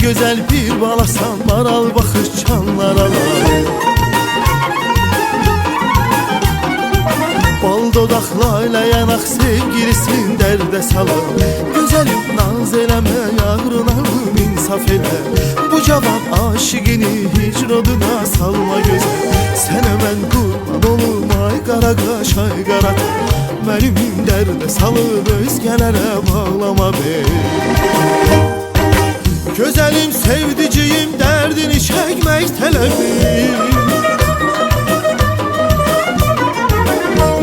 güzel bir balasan, maral baxış canlara. Bal dodaqla ilə yanaq sevgilisin dərdə salır. Gözəlim naz eləmə, yağrınarım insaf elə. Bu cavan aşıqini hicroduna salma gözəl. Sənə mən qurban olum ay qara qaş ay qara. Mənim dərdə salıb özgələrə bağlama bey. Gözəlim sevdiciyim dərdini çəkmək tələbim.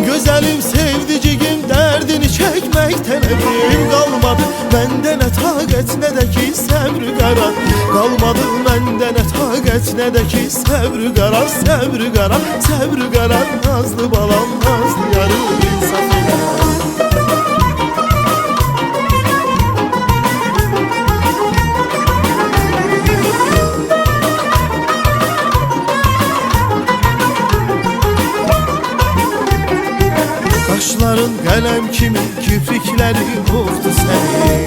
Gözəlim sevdiciyim dərdini çəkmək tələbim. Qalmadı məndə nə taqət nə də ki səbr qərar. Qalmadı məndə nə taqət nə də ki səbr qərar. Səbr qərar, səbr qərar. Nazlı balam, nazlı yarım insaf elə. Qaşların qələm kimi, kiprikləri oxdu sənin.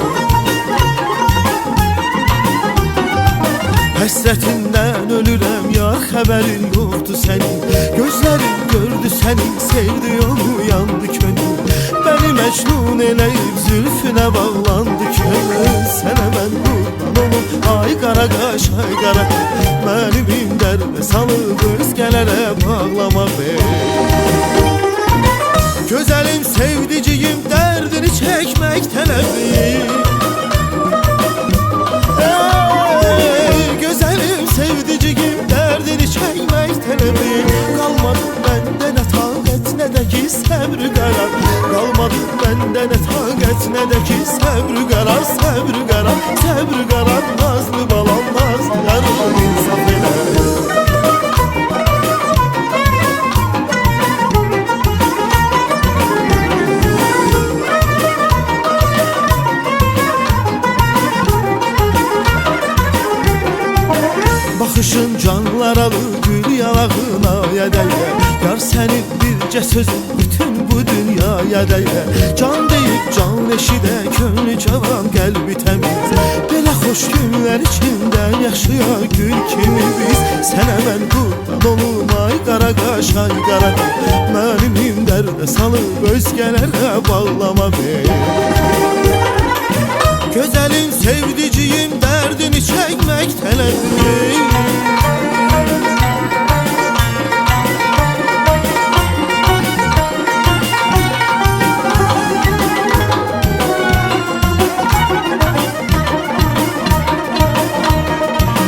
Həsrətindən ölürəm yar, xəbərin yoxdu sənin. Gözlərim gördü sənin, sevdi onu yandı könül. Bəni məcnun eləyib zülfünə bağlandı könül. Sənə mən qurban olum ay qara qaş ay qara. Mənim dərdə salıb özgələrə bağlama bey. Gözəlim sevdiciyim dərdini çəkmək tələbim. Gözəlim sevdiciyim dərdini çəkmək tələbim. Qalmadı məndə nə taqət nə də ki səbr qərar. Qalmadı məndə nə taqət nə də ki səbr qərar. Səbr qərar, səbr qərar. Nazlı balam, nazlı yarım insaf elə. Baxışın canlar alır, gül yanağına yədəyə. Yar sənin bircə sözün bütün bu dünyaya dəyə. Can deyib can eşidə, könlü cavan, qəlbi təmiz. Belə xoş günlər içində yaşayar gül kimi biz. Sənə mən qurban olum ay qara qaş ay qara. Mənim dərdə salıb özgələrə bağlama bey. Gözəlim sevdiciyim dərdini çəkmək tələbim.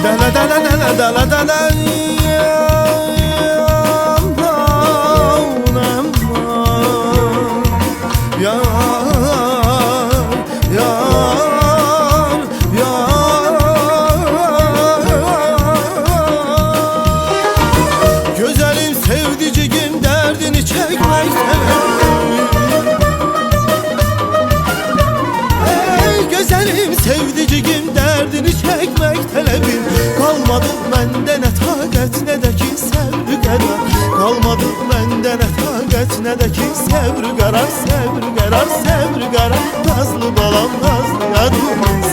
Dala dala dala dala dala. Sevdiciyim dərdini çəkmək tələbim. Gözəlim sevdiciyim dərdini çəkmək tələbim. Qalmadı məndə nə taqət nə də ki səbr qərar. Qalmadı məndə nə taqət nə də ki səbr qərar. Səbr qərar, səbr qərar. Nazlı balam, nazlı yarım.